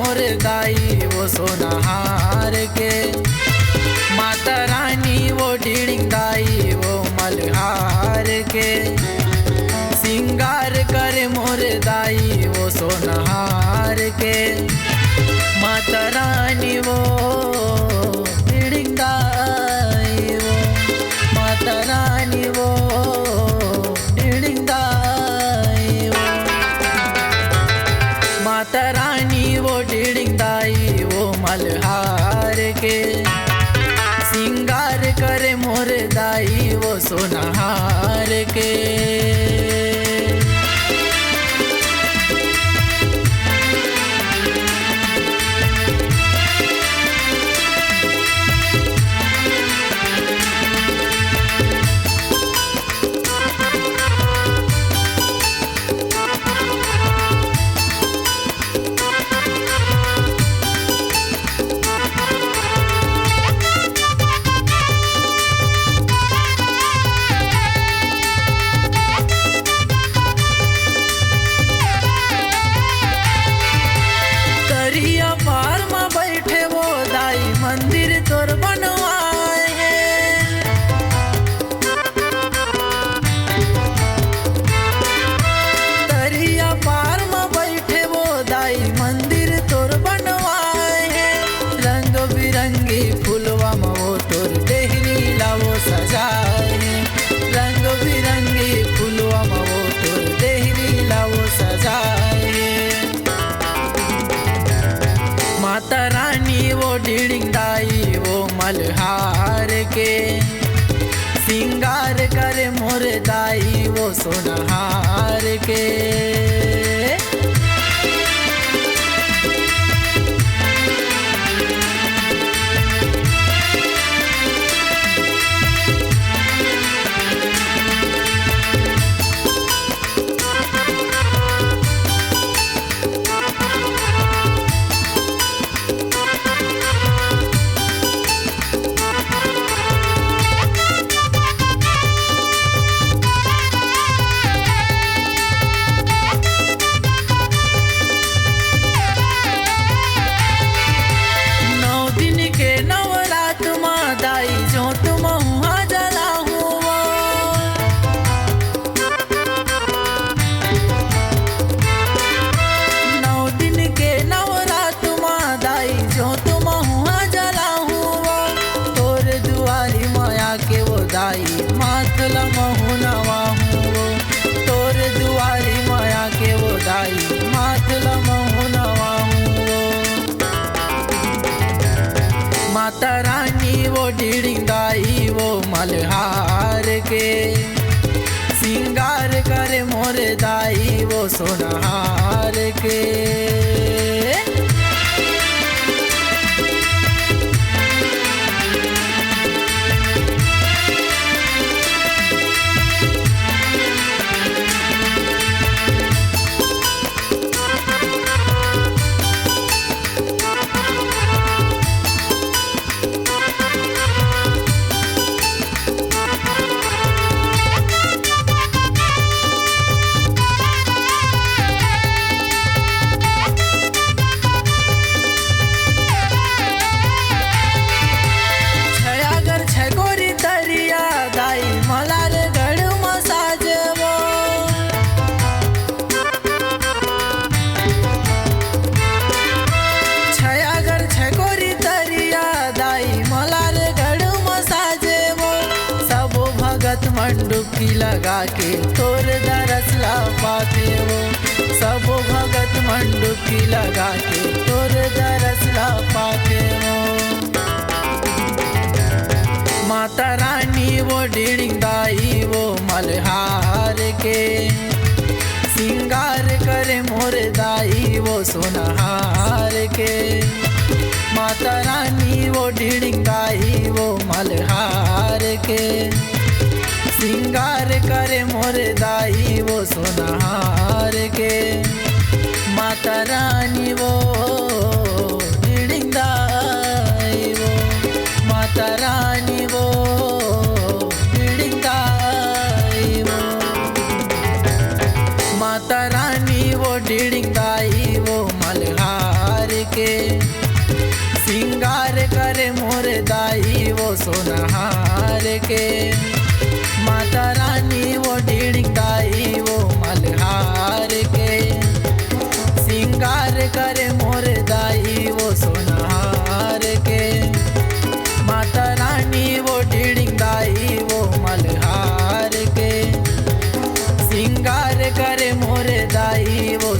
मोर दाई वो सोनाहार के। माता रानी वो ढीडिंग दाई वो मल्हार के। सिंगार करे मोर दाई वो सोनाहार के। माता रानी वो ढीडिंग दाई वो माता रानी वो ढीडिंग दाई वो माता रानी वो ढीडिंग दाई वो मल्हार के। सिंगार करे मोर दाई वो सोनाहार के। पार में बैठे वो दाई मंदिर तोर बनवाए हैं। दरिया पार में बैठे वो दाई मंदिर तोर बनवाए हैं। रंग बिरंगी फूलवा में वो तोर देहरी लावो सजाए हैं। रंग बिरंगी फूलवा में वो तोर देहरी लावो सजाए हैं। माता रानी वो ढीडिंग दाई वो मल्हार के। सिंगार करे मोर दाई वो सोनाहार के। दाई माथला महुनवा हुओ तोर दुआरी माया के वो दाई माथला महुनवा हुओ। माता रानी वो ढीडिंग दाई वो मल्हार के। सिंगार करे मोर दाई वो सोनाहार के। मंडुकी लगा के तोर दरसला पाते वो सब भगत मंडुकी लगा के तोर दरसला पाते वो। माता रानी वो ढीडिंग दाई वो मल्हार के। सिंगार करे मोर दाई वो सोनाहार के। माता रानी वो ढीडिंग दाई वो मल्हार के। सिंगार करे मोर दाई वो सोनाहार के। माता रानी वो ढीडिंग दाई वो माता रानी वो ढीडिंग दाई वो माता रानी वो ढीडिंग दाई वो मल्हार के। के। माता रानी वो ढिड़काई वो मल्हार के, सिंगार करे मोर दाई वो सोनार के। माता रानी वो ढिड़काई वो मल्हार के, सिंगार करे मोर दाई वो